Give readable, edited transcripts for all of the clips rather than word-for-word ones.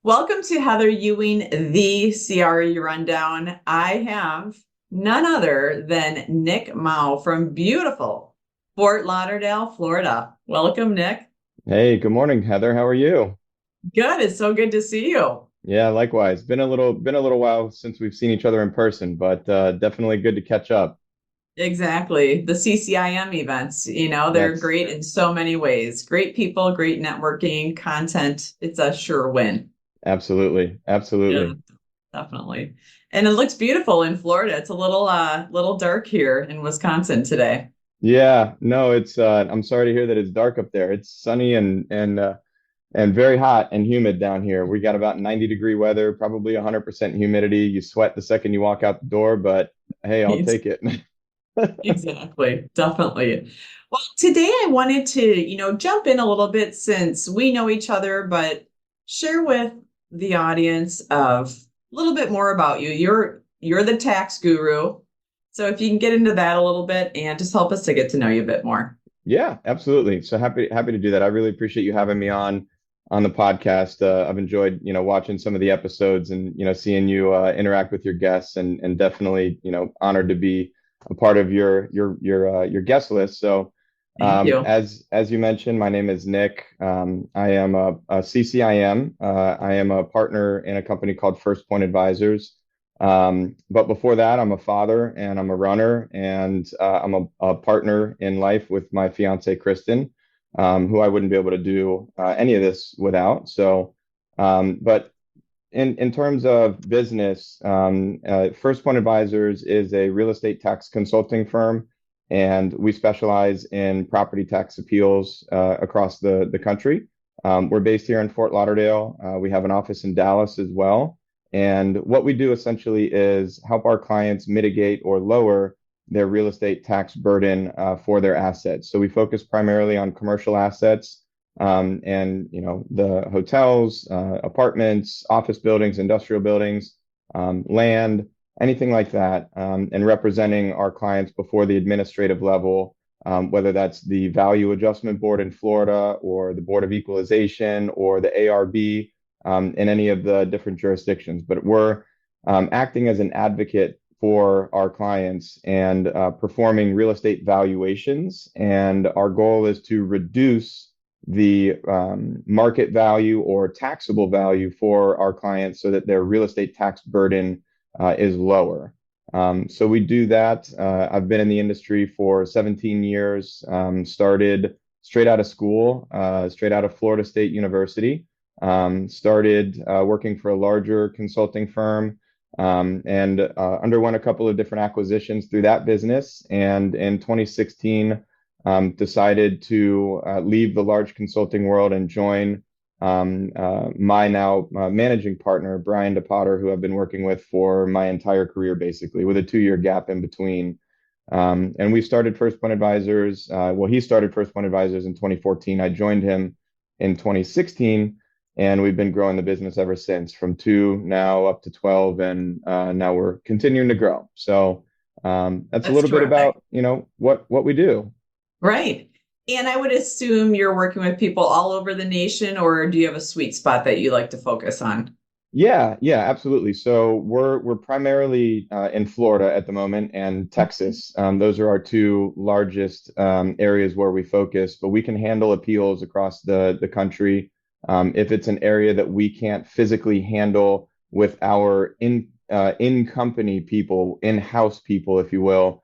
Welcome to Heather Ewing, the CRE Rundown. I have none other than Nick Mao from beautiful Fort Lauderdale, Florida. Welcome, Nick. Hey, good morning, Heather. How are you? Good. It's so good to see you. Yeah, likewise. Been a little while since we've seen each other in person, but definitely good to catch up. Exactly. The CCIM events, they're That's great in so many ways. Great people, great networking, content. It's a sure win. absolutely, Yeah, absolutely. definitely. And it looks beautiful in Florida. It's a little dark here in Wisconsin today. Yeah, no, it's I'm sorry to hear that it's dark up there. It's sunny and very hot and humid down here. We got about 90-degree weather, probably 100% humidity. You sweat the second you walk out the door, but hey, I'll take it. Exactly, definitely. Well, today I wanted to, jump in a little bit since we know each other, but share with the audience of a little bit more about you. You're the tax guru. So if you can get into that a little bit and just help us to get to know you a bit more. Yeah, absolutely. So happy to do that. I really appreciate you having me on the podcast. I've enjoyed, watching some of the episodes and, seeing you interact with your guests and definitely, honored to be a part of your guest list. So, Thank you. as you mentioned, my name is Nick. I am a CCIM. I am a partner in a company called First Point Advisors. But before that, I'm a father and I'm a runner and I'm a partner in life with my fiance, Kristen, who I wouldn't be able to do any of this without. But in terms of business, First Point Advisors is a real estate tax consulting firm, and we specialize in property tax appeals across the country. We're based here in Fort Lauderdale. We have an office in Dallas as well. And what we do essentially is help our clients mitigate or lower their real estate tax burden for their assets. So we focus primarily on commercial assets and the hotels, apartments, office buildings, industrial buildings, land, anything like that, and representing our clients before the administrative level, whether that's the Value Adjustment Board in Florida or the Board of Equalization or the ARB in any of the different jurisdictions. But we're acting as an advocate for our clients and performing real estate valuations. And our goal is to reduce the market value or taxable value for our clients so that their real estate tax burden is lower. So we do that. I've been in the industry for 17 years, started straight out of school, straight out of Florida State University. Started working for a larger consulting firm and underwent a couple of different acquisitions through that business. And in 2016, decided to leave the large consulting world and join my now managing partner, Brian DePotter, who I've been working with for my entire career, basically, with a 2-year gap in between. And we started First Point Advisors. Well, he started First Point Advisors in 2014. I joined him in 2016, and we've been growing the business ever since, from 2 now up to 12, and now we're continuing to grow. So that's a That's little bit terrific. about, what we do. Right. And I would assume you're working with people all over the nation, or do you have a sweet spot that you like to focus on? Yeah, yeah, absolutely. So we're primarily in Florida at the moment and Texas. Those are our two largest areas where we focus, but we can handle appeals across the country. If it's an area that we can't physically handle with our in company people, in-house people, if you will,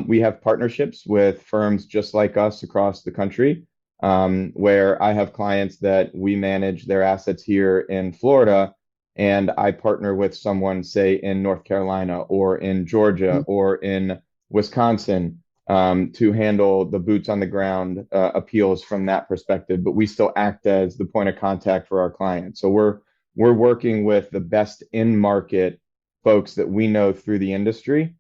we have partnerships with firms just like us across the country, where I have clients that we manage their assets here in Florida and I partner with someone, say, in North Carolina or in Georgia or in Wisconsin, to handle the boots on the ground appeals from that perspective. But we still act as the point of contact for our clients. So we're working with the best in market folks that we know through the industry,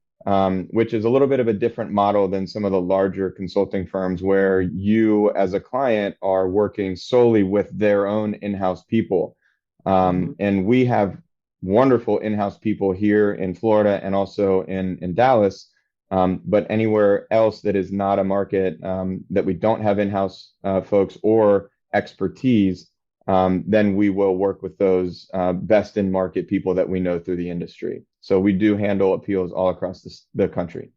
which is a little bit of a different model than some of the larger consulting firms where you, as a client, are working solely with their own in-house people. Mhm. And we have wonderful in-house people here in Florida and also in Dallas. But anywhere else that is not a market that we don't have in-house folks or expertise, then we will work with those best in market people that we know through the industry. So we do handle appeals all across the country.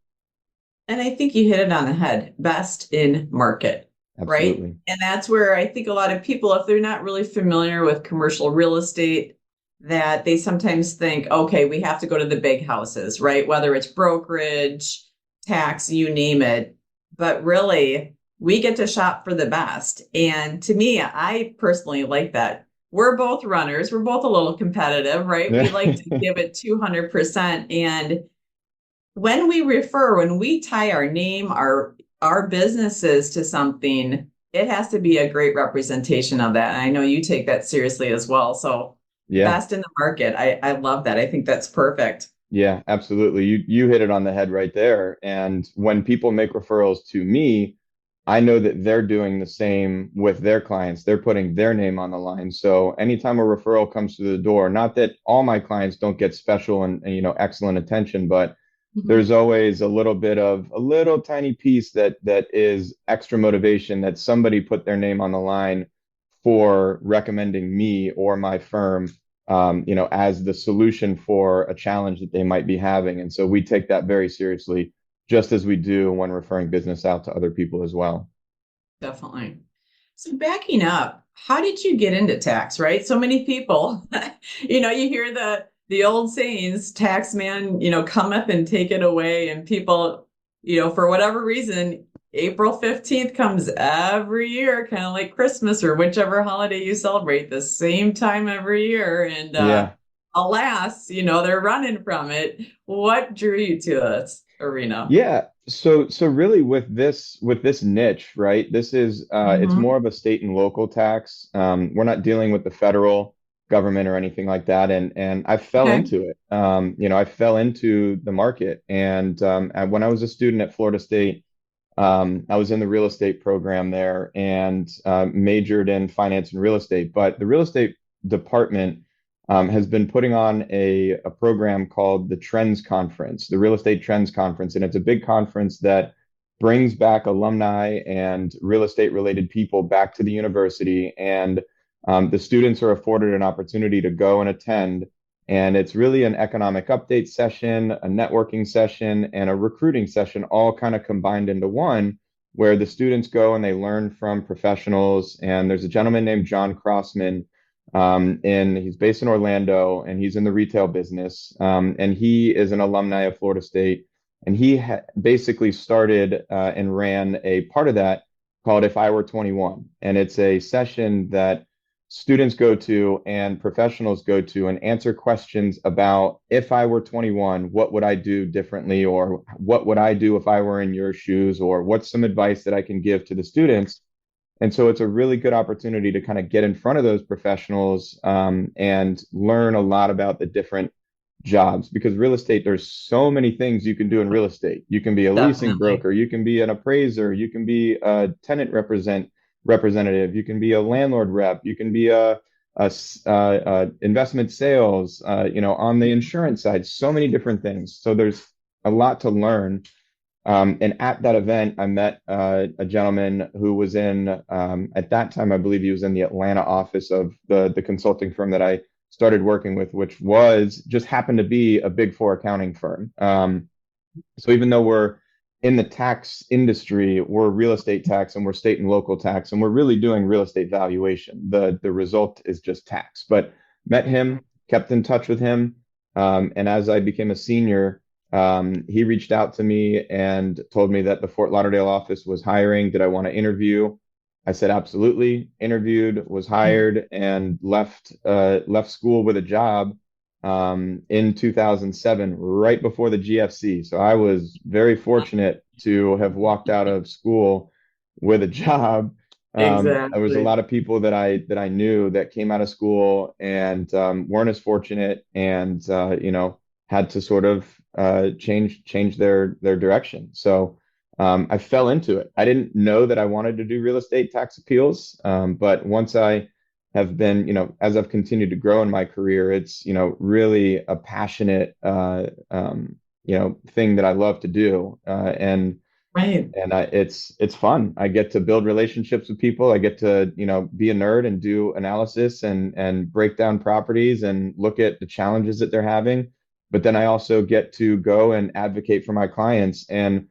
And I think you hit it on the head, best in market, right? Absolutely. And that's where I think a lot of people, if they're not really familiar with commercial real estate, that they sometimes think, okay, we have to go to the big houses, right? Whether it's brokerage, tax, you name it. But really, we get to shop for the best. And to me, I personally like that. We're both runners. We're both a little competitive, right? We Yeah. like to give it 200%. And when we tie our name, our businesses to something, it has to be a great representation of that. And I know you take that seriously as well. So Yeah. best in the market. I love that. I think that's perfect. Yeah, absolutely. You hit it on the head right there. And when people make referrals to me, I know that they're doing the same with their clients. They're putting their name on the line. So anytime a referral comes through the door, not that all my clients don't get special and excellent attention, but Mhm. there's always a little bit of a little tiny piece that is extra motivation that somebody put their name on the line for recommending me or my firm, as the solution for a challenge that they might be having. And so we take that very seriously, just as we do when referring business out to other people as well. Definitely. So backing up, how did you get into tax, right? So many people, you hear the old sayings, tax man, cometh and take it away. And people, for whatever reason, April 15th comes every year, kind of like Christmas or whichever holiday you celebrate, the same time every year. And Yeah. alas, they're running from it. What drew you to this arena? Yeah. So really with this niche, right? This is it's Hmm. more of a state and local tax. We're not dealing with the federal government or anything like that. And I fell Okay. into it. I fell into the market. And when I was a student at Florida State, I was in the real estate program there and majored in finance and real estate. But the real estate department has been putting on a program called the Trends Conference, the Real Estate Trends Conference. And it's a big conference that brings back alumni and real estate related people back to the university. And the students are afforded an opportunity to go and attend. And it's really an economic update session, a networking session, and a recruiting session, all kind of combined into one, where the students go and they learn from professionals. And there's a gentleman named John Crossman, and he's based in Orlando, and he's in the retail business. And he is an alumni of Florida State, and he basically started and ran a part of that called If I Were 21, and it's a session that students go to and professionals go to and answer questions about if I were 21, what would I do differently? Or what would I do if I were in your shoes? Or what's some advice that I can give to the students? And so it's a really good opportunity to kind of get in front of those professionals and learn a lot about the different jobs because real estate, there's so many things you can do in real estate. You can be a leasing Definitely. broker, you can be an appraiser, you can be a tenant representative, you can be a landlord rep, you can be a investment sales, on the insurance side, so many different things. So there's a lot to learn. And at that event, I met a gentleman who was at that time, I believe he was in the Atlanta office of the consulting firm that I started working with, which was just happened to be a Big Four accounting firm. So even though we're in the tax industry, we're real estate tax and we're state and local tax, and we're really doing real estate valuation. The result is just tax. But met him, kept in touch with him, and as I became a senior, he reached out to me and told me that the Fort Lauderdale office was hiring. Did I want to interview? I said absolutely. Interviewed, was hired, and left school with a job in 2007, right before the GFC. So I was very fortunate to have walked out of school with a job. There was a Exactly. lot of people that I knew that came out of school and weren't as fortunate, and had to sort of change their direction. So I fell into it. I didn't know that I wanted to do real estate tax appeals, but once I have been, as I've continued to grow in my career, it's, really a passionate, thing that I love to do. And Right. And it's fun. I get to build relationships with people. I get to, be a nerd and do analysis and break down properties and look at the challenges that they're having. But then I also get to go and advocate for my clients. And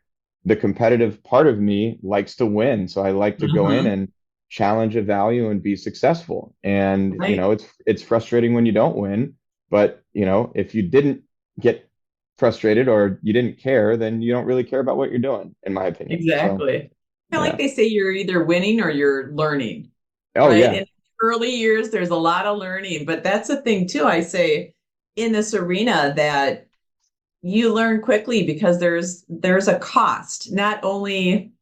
the competitive part of me likes to win. So I like to go in Mhm. and challenge a value and be successful. And, Right. it's frustrating when you don't win. But, if you didn't get frustrated or you didn't care, then you don't really care about what you're doing, in my opinion. So, Exactly. Kind of like yeah. they say, you're either winning or you're learning, Oh, right? yeah. In early years, there's a lot of learning, but that's the thing too. I say in this arena that you learn quickly because there's a cost, not only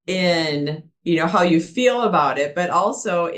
in how you feel about it, but also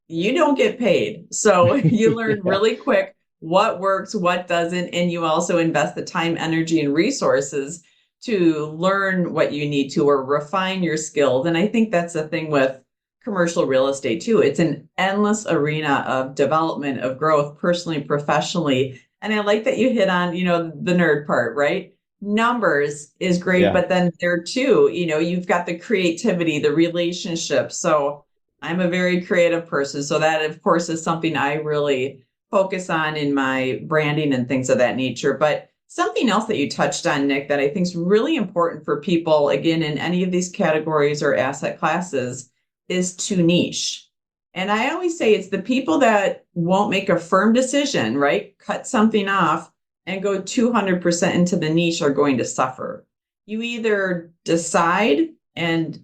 you don't get paid. So you learn Yeah. really quick what works, what doesn't, and you also invest the time, energy, and resources to learn what you need to or refine your skills. And I think that's the thing with commercial real estate too. It's an endless arena of development, of growth, personally, professionally. And I like that you hit on, the nerd part, right? Numbers is great, Yeah. but then there too, you've got the creativity, the relationship. So I'm a very creative person. So that, of course, is something I really focus on in my branding and things of that nature. But something else that you touched on, Nick, that I think is really important for people, again, in any of these categories or asset classes, is to niche. And I always say it's the people that won't make a firm decision, right? Cut something off and go 200% into the niche are going to suffer. You either decide and,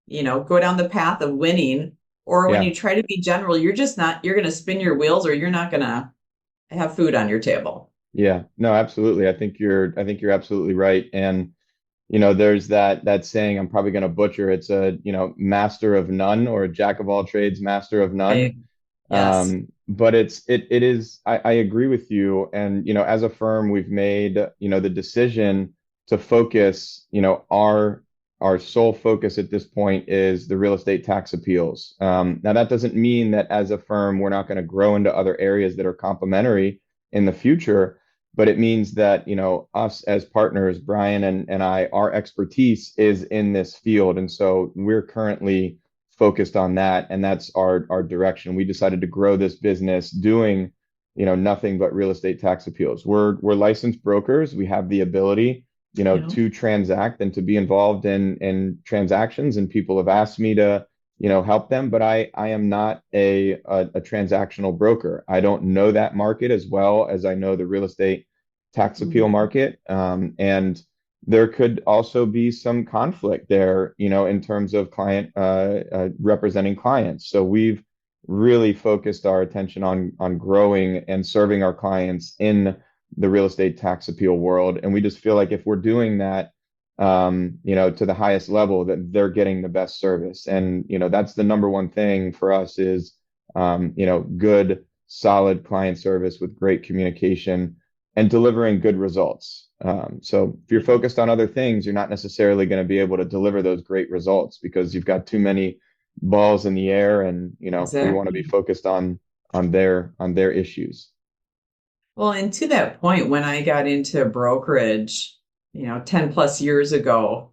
go down the path of winning, or when Yeah. you try to be general, you're just not, you're going to spin your wheels or you're not going to have food on your table. Yeah. No, absolutely. I think you're absolutely right. And, there's that saying, I'm probably going to butcher. It's a, master of none, or a jack of all trades, master of none. I, yes. But I agree with you. And, as a firm, we've made, the decision to focus, our sole focus at this point is the real estate tax appeals. Now that doesn't mean that as a firm, we're not going to grow into other areas that are complementary in the future. But it means that, us as partners, Brian and I, our expertise is in this field. And so we're currently focused on that, and that's our direction. We decided to grow this business doing, nothing but real estate tax appeals. We're licensed brokers. We have the ability, Yeah. to transact and to be involved in transactions. And people have asked me to, help them, but I am not a transactional broker. I don't know that market as well as I know the real estate tax appeal Mhm. market. And there could also be some conflict there, in terms of client representing clients. So we've really focused our attention on growing and serving our clients in the real estate tax appeal world. And we just feel like if we're doing that, to the highest level, that they're getting the best service. And, that's the number one thing for us is, good, solid client service with great communication and delivering good results. So if you're focused on other things, you're not necessarily going to be able to deliver those great results because you've got too many balls in the air, and we want to be Exactly. focused on their issues. Well, and to that point, when I got into brokerage, 10 plus years ago,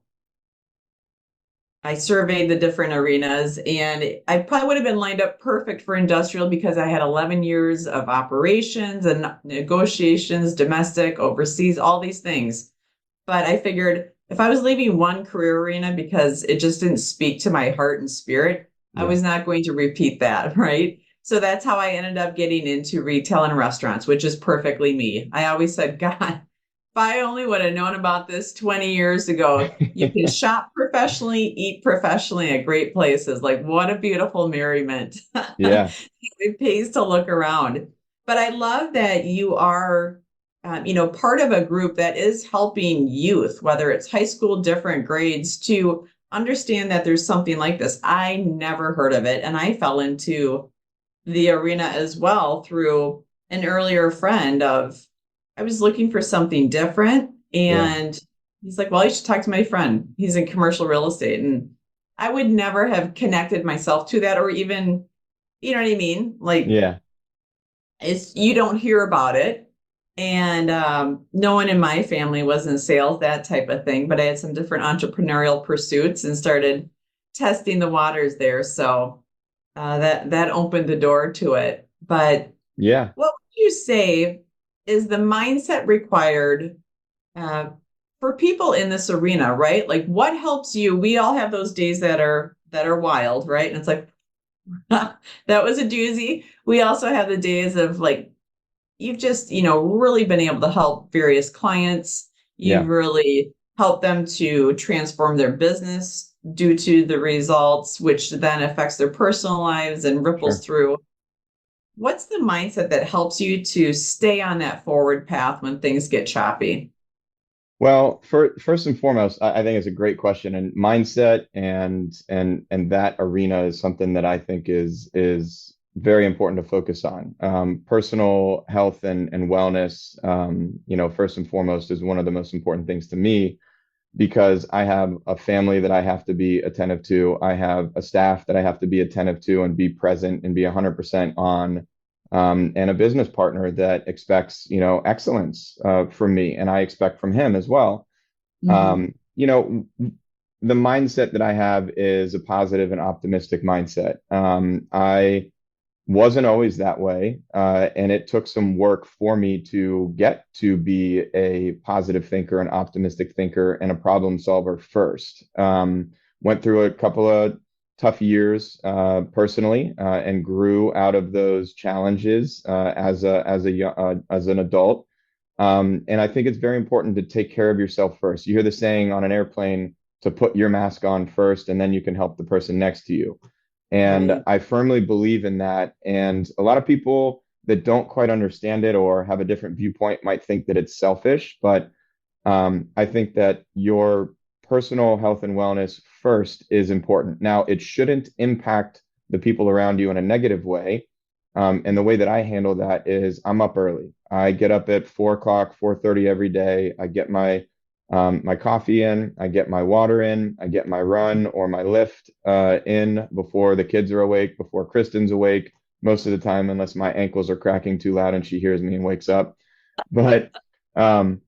I surveyed the different arenas and I probably would have been lined up perfect for industrial because I had 11 years of operations and negotiations, domestic, overseas, all these things. But I figured if I was leaving one career arena because it just didn't speak to my heart and spirit, I Yeah. was not going to repeat that, right? So that's how I ended up getting into retail and restaurants, which is perfectly me. I always said, God, if I only would have known about this 20 years ago, you can shop professionally, eat professionally at great places. Like, what a beautiful merriment. Yeah. It pays to look around. But I love that you are, part of a group that is helping youth, whether it's high school, different grades, to understand that there's something like this. I never heard of it. And I fell into the arena as well through an earlier friend of I was looking for something different Yeah. and he's like, well, you should talk to my friend. He's in commercial real estate. And I would never have connected myself to that or even, you know what I mean? Like Yeah. it's you don't hear about it. And no one in my family was in sales, that type of thing, but I had some different entrepreneurial pursuits and started testing the waters there. So that opened the door to it. But Yeah, what would you say is the mindset required uh, for people in this arena, right? Like what helps you? We all have those days that are wild, right? And it's like that was a doozy. We also have the days of like you've just, really been able to help various clients. You've yeah, really helped them to transform their business due to the results, which then affects their personal lives and ripples sure. through. What's the mindset that helps you to stay on that forward path when things get choppy? Well, first and foremost, I think it's a great question, and mindset and that arena is something that I think is very important to focus on. Personal health and wellness, first and foremost, is one of the most important things to me because I have a family that I have to be attentive to. I have a staff that I have to be attentive to and be present and be 100% on, and a business partner that expects, excellence from me, and I expect from him as well. Mm-hmm. Um, you know, the mindset that I have is a positive and optimistic mindset. I wasn't always that way. And it took some work for me to get to be a positive thinker, an optimistic thinker, and a problem solver first. Went through a couple of tough years personally and grew out of those challenges as an adult. And I think it's very important to take care of yourself first. You hear the saying on an airplane to put your mask on first, and then you can help the person next to you. And Right. I firmly believe in that. And a lot of people that don't quite understand it or have a different viewpoint might think that it's selfish. But I think that your personal health and wellness first is important. Now, it shouldn't impact the people around you in a negative way. And the way that I handle that is I'm up early. I get up at 4 o'clock, 4:30 every day. I get my coffee in, I get my water in, I get my run or my lift in before the kids are awake, before Kristen's awake, most of the time, unless my ankles are cracking too loud and she hears me and wakes up. But um,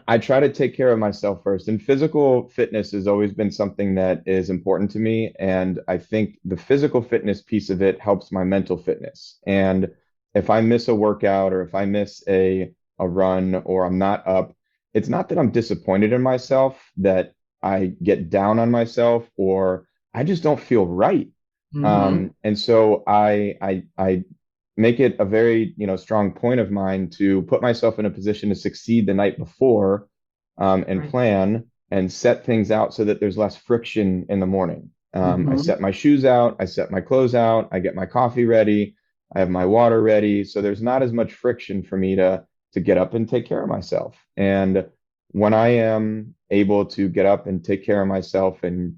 I try to take care of myself first. And physical fitness has always been something that is important to me. And I think the physical fitness piece of it helps my mental fitness. And if I miss a workout or if I miss a run or I'm not up, it's not that I'm disappointed in myself, that I get down on myself, or I just don't feel right. Mm-hmm. And so I make it a very, strong point of mine to put myself in a position to succeed the night before, and Right. plan and set things out so that there's less friction in the morning. I Mm-hmm. set my shoes out, I set my clothes out, I get my coffee ready, I have my water ready, so there's not as much friction for me to get up and take care of myself. And when I am able to get up and take care of myself and,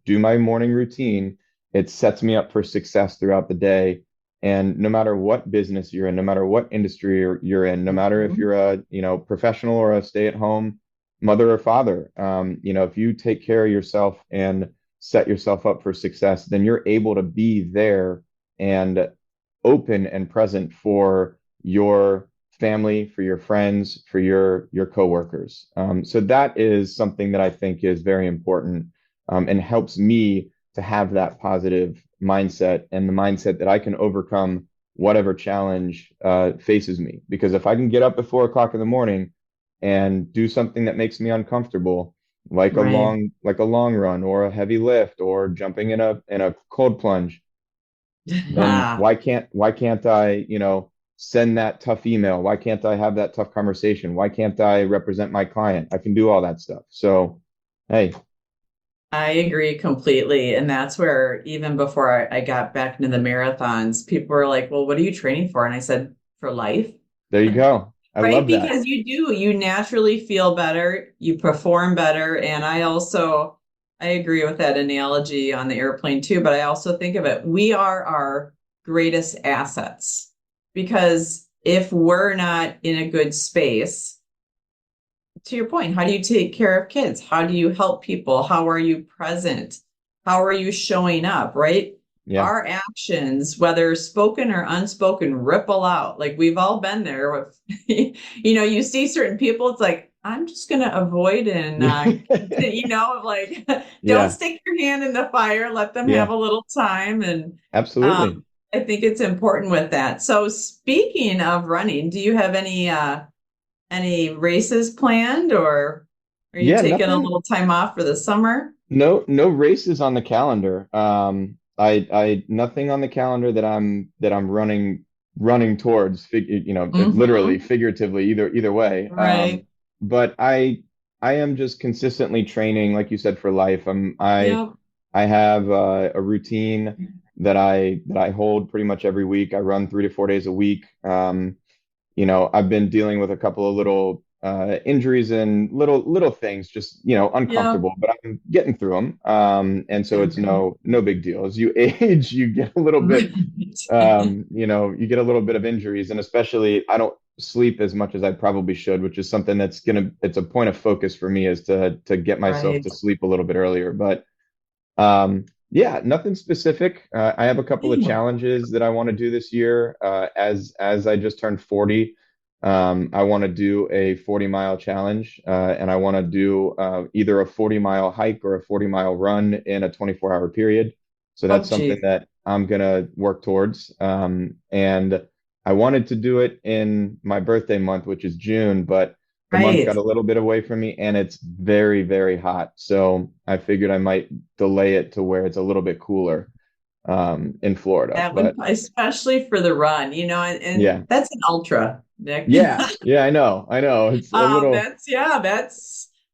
do my morning routine, it sets me up for success throughout the day. And no matter what business you're in, no matter what industry you're in, no matter if Mm-hmm. you're a, professional or a stay-at-home mother or father, if you take care of yourself and set yourself up for success, then you're able to be there and open and present for your family, for your friends, for your coworkers. So that is something that I think is very important, and helps me to have that positive mindset and the mindset that I can overcome whatever challenge faces me. Because if I can get up at 4 o'clock in the morning and do something that makes me uncomfortable, Right. like a long run or a heavy lift or jumping in a cold plunge, then Ah, why can't I, send that tough email? Why can't I have that tough conversation? Why can't I represent my client? I can do all that stuff. So, hey, I agree completely. And that's where, even before I got back into the marathons, people were like, well, what are you training for? And I said, for life, there you go. I right? love that. Because you naturally feel better, you perform better. And I agree with that analogy on the airplane too. But I also think of it, we are our greatest assets because if we're not in a good space, to your point, how do you take care of kids? How do you help people? How are you present? How are you showing up, right? Yeah. our actions, whether spoken or unspoken, ripple out. Like we've all been there with, you see certain people, it's like, I'm just going to avoid and, like, don't Yeah. stick your hand in the fire, let them have Yeah. a little time. And Absolutely. I think it's important with that. So speaking of running, do you have any races planned or are you Yeah, taking a nothing. little time off for the summer? No races on the calendar. I nothing on the calendar that I'm running towards. Literally, Mm-hmm. figuratively, either way. Right. But I am just consistently training, like you said, for life. Yep. I have a routine that I hold pretty much every week. I run 3 to 4 days a week. I've been dealing with a couple of little injuries and little things, just Yep. uncomfortable, but I'm getting through them. And so it's Okay. no big deal. As you age, you get a little bit, Right. you get a little bit of injuries, and especially I don't sleep as much as I probably should, which is something it's a point of focus for me is to get myself Right. to sleep a little bit earlier. But yeah, nothing specific. I have a couple of Hey, challenges that I want to do this year. As I just turned 40, I want to do a 40-mile challenge, and I want to do either a 40-mile hike or a 40-mile run in a 24-hour period. So oh, that's something geez. that I'm gonna work towards. And I wanted to do it in my birthday month, which is June, but the month Right. got a little bit away from me, and it's very, very hot. So I figured I might delay it to where it's a little bit cooler in Florida. That would, But especially for the run, and yeah, that's an ultra, Nick. yeah, I know. It's a little,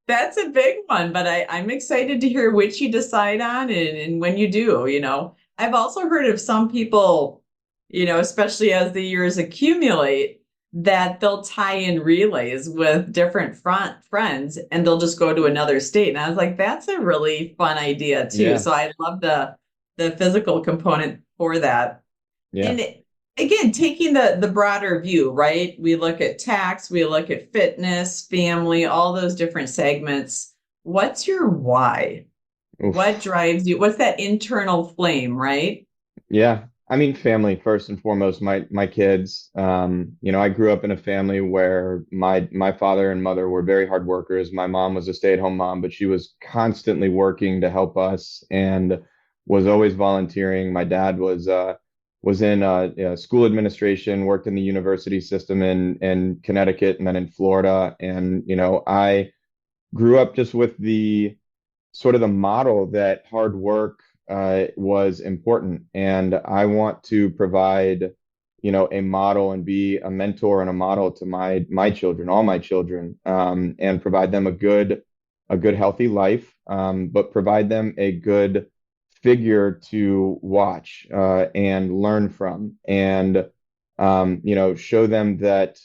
That's a big one, but I'm excited to hear which you decide on and when you do, I've also heard of some people, especially as the years accumulate, that they'll tie in relays with different front friends and they'll just go to another state. And I was like, that's a really fun idea too. yeah, So I love the physical component for that. yeah, And again, taking the broader view, right? We look at tax, we look at fitness, family, all those different segments. What's your why? What oof, drives you? What's that internal flame, right? yeah. I mean, family first and foremost. My kids. I grew up in a family where my father and mother were very hard workers. My mom was a stay-at-home mom, but she was constantly working to help us and was always volunteering. My dad was in school administration, worked in the university system in Connecticut and then in Florida. And I grew up just with the sort of the model that hard work was important. And I want to provide, a model and be a mentor and a model to my children, all my children, and provide them a good healthy life, but provide them a good figure to watch and learn from, and show them that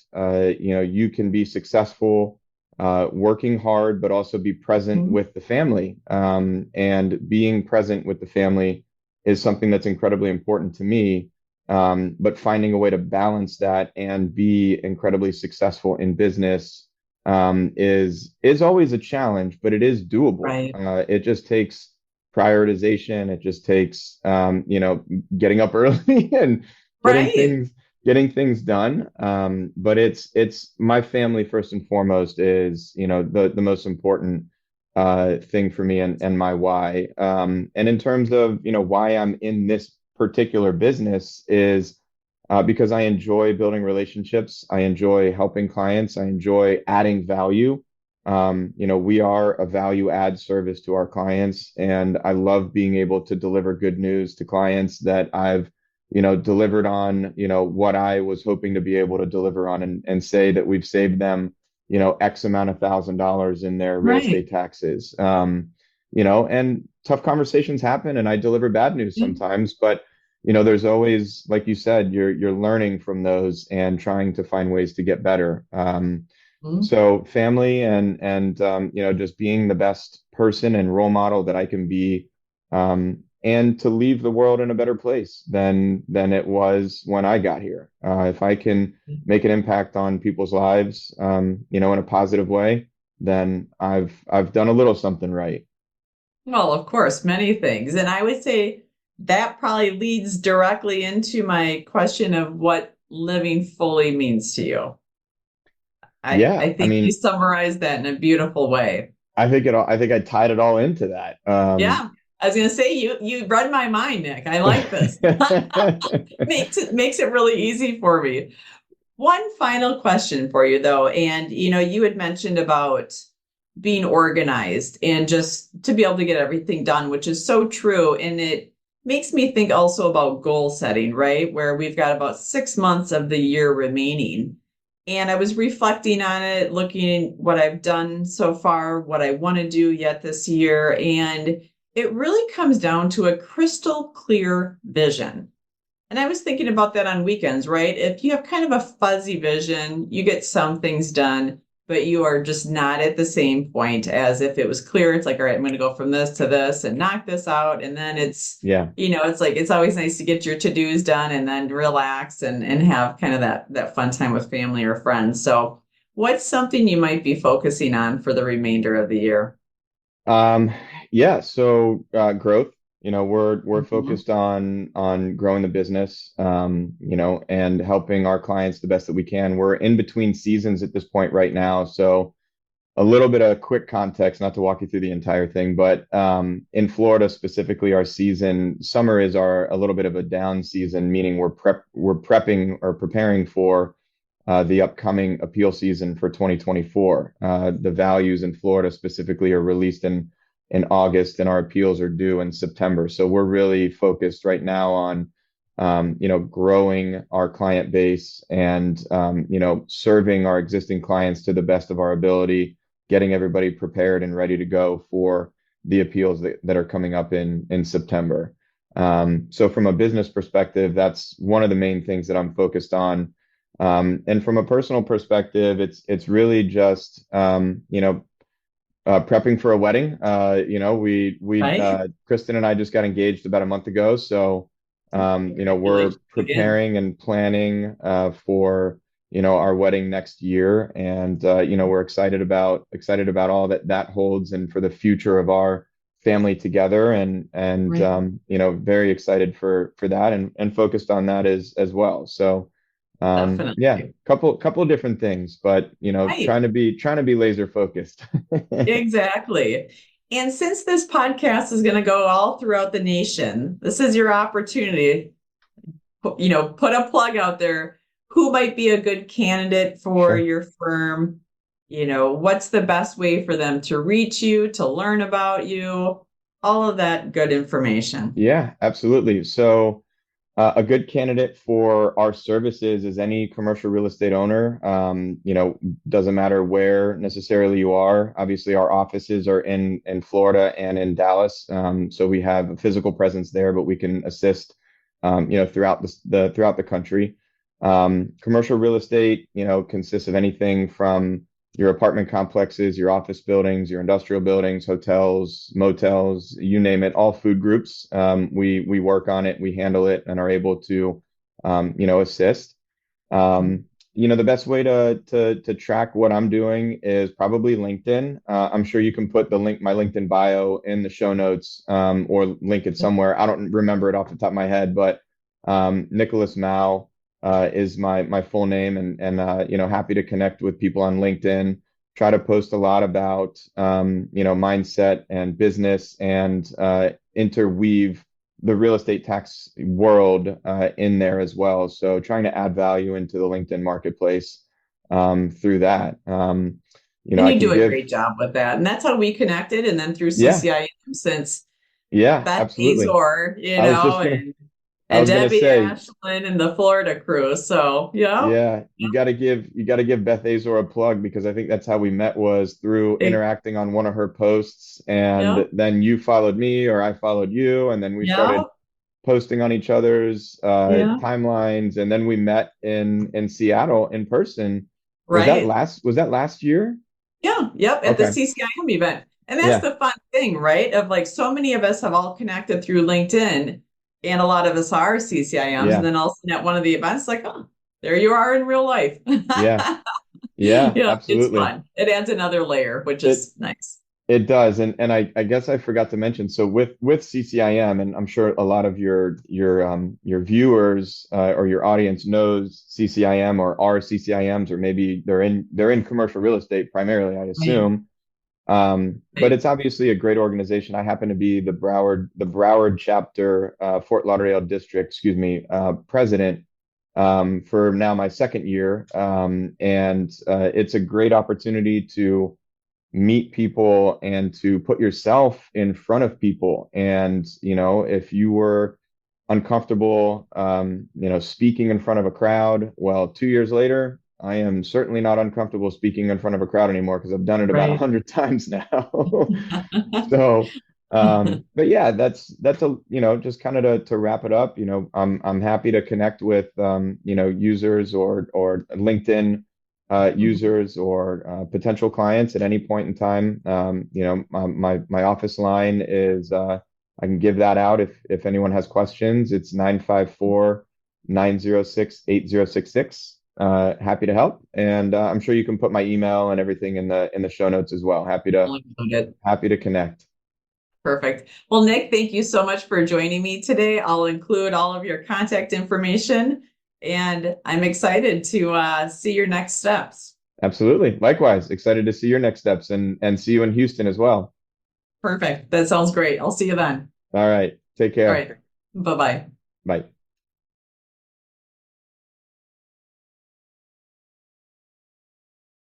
you can be successful working hard, but also be present Mhm. with the family. And being present with the family is something that's incredibly important to me. But finding a way to balance that and be incredibly successful in business is always a challenge, but it is doable. Right. It just takes prioritization. It just takes getting up early and getting Right. things getting things done. But it's my family first and foremost is the most important thing for me and my why. And in terms of why I'm in this particular business is because I enjoy building relationships. I enjoy helping clients. I enjoy adding value. We are a value add service to our clients, and I love being able to deliver good news to clients that I've delivered on, what I was hoping to be able to deliver on, and say that we've saved them, X amount of $1,000 in their real Right. estate taxes. And tough conversations happen, and I deliver bad news sometimes, but there's always, like you said, you're learning from those and trying to find ways to get better. Mhm. So family and just being the best person and role model that I can be, and to leave the world in a better place than it was when I got here. If I can make an impact on people's lives, in a positive way, then I've done a little something right. Well, of course, many things. And I would say that probably leads directly into my question of what living fully means to you. Yeah, I I think you mean, summarized that in a beautiful way. I think I tied it all into that. Yeah. I was gonna say you read my mind, Nick. I like this. Makes it really easy for me. One final question for you though, and you had mentioned about being organized and just to be able to get everything done, which is so true. And it makes me think also about goal setting, right? Where we've got about 6 months of the year remaining. And I was reflecting on it, looking at what I've done so far, what I want to do yet this year. And it really comes down to a crystal clear vision. And I was thinking about that on weekends, right? If you have kind of a fuzzy vision, you get some things done, but you are just not at the same point as if it was clear. It's like, all right, I'm going to go from this to this and knock this out. And then Yeah. it's like, it's always nice to get your to-dos done and then relax and have kind of that fun time with family or friends. So what's something you might be focusing on for the remainder of the year? Um, yeah, so growth, we're Mhm. focused on growing the business, and helping our clients the best that we can. We're in between seasons at this point right now, so a little bit of quick context, not to walk you through the entire thing, but in Florida specifically, our season, summer is our a little bit of a down season, meaning we're prepping or preparing for the upcoming appeal season for 2024. The values in Florida specifically are released in August, and our appeals are due in September. So we're really focused right now on growing our client base and serving our existing clients to the best of our ability, getting everybody prepared and ready to go for the appeals that are coming up in September. So from a business perspective, that's one of the main things that I'm focused on. And from a personal perspective, it's really just prepping for a wedding. We Right? Kristen and I just got engaged about a month ago, so we're Congratulations again. preparing and planning for our wedding next year, and we're excited about all that holds, and for the future of our family together, and Right. very excited for that, and focused on that as well. So. Yeah, Definitely. couple of different things, but Right. trying to be laser focused. Exactly. And since this podcast is going to go all throughout the nation, this is your opportunity, put a plug out there. Who might be a good candidate for Sure. your firm? What's the best way for them to reach you, to learn about you, all of that good information. Yeah, absolutely. So, a good candidate for our services is any commercial real estate owner. Doesn't matter where necessarily you are. Obviously, our offices are in Florida and in Dallas, so we have a physical presence there, but we can assist, throughout throughout the country. Commercial real estate, consists of anything from your apartment complexes, your office buildings, your industrial buildings, hotels, motels, you name it, all food groups. We work on it, we handle it, and are able to, assist. The best way to track what I'm doing is probably LinkedIn. I'm sure you can put my LinkedIn bio in the show notes, or link it somewhere. I don't remember it off the top of my head, but Nicholas Mao is my full name, and happy to connect with people on LinkedIn. Try to post a lot about mindset and business, and interweave the real estate tax world in there as well. So trying to add value into the LinkedIn marketplace through that. And I you can do a give, great job with that. And that's how we connected. And then through yeah, CCIM since yeah, Beth absolutely. Azor, I was just gonna, I and was gonna Debbie say, Ashland and the Florida crew. So, yeah, you got to give Beth Azor a plug, because I think that's how we met, was through yeah, interacting on one of her posts, and yeah, then you followed me or I followed you, and then we yeah, started posting on each other's yeah, timelines, and then we met in Seattle in person. right. Was that last year? Yeah, yep, at the Okay. CCIM event. And that's Yeah. the fun thing, right? Of like so many of us have all connected through LinkedIn, and a lot of us are CCIMs. And Yeah. then all of a sudden at one of the events, like, oh, there you are in real life. Yeah. Yeah, Yeah, it's absolutely. fun. It adds another layer, which It is nice. It does, and I guess I forgot to mention. So with CCIM, and I'm sure a lot of your viewers or your audience knows CCIM or are CCIMs, or maybe they're in commercial real estate primarily, I Right. assume. But Right. it's obviously a great organization. I happen to be the Broward chapter, Fort Lauderdale district, excuse me, president for now my second year, and it's a great opportunity to meet people and to put yourself in front of people. And, if you were uncomfortable, speaking in front of a crowd, well, 2 years later, I am certainly not uncomfortable speaking in front of a crowd anymore because I've done it about a Right. hundred times now. So, but yeah, that's just kind of to wrap it up. I'm happy to connect with users or LinkedIn users or potential clients at any point in time. My office line is I can give that out if anyone has questions. It's 954-906-8066. Happy to help, and I'm sure you can put my email and everything in the show notes as well. Happy to I'll include it. happy to connect. Perfect. Well, Nick, thank you so much for joining me today. I'll include all of your contact information, and I'm excited to see your next steps. Absolutely. Likewise, excited to see your next steps and see you in Houston as well. Perfect. That sounds great. I'll see you then. All right. Take All care. right. Bye bye. Bye.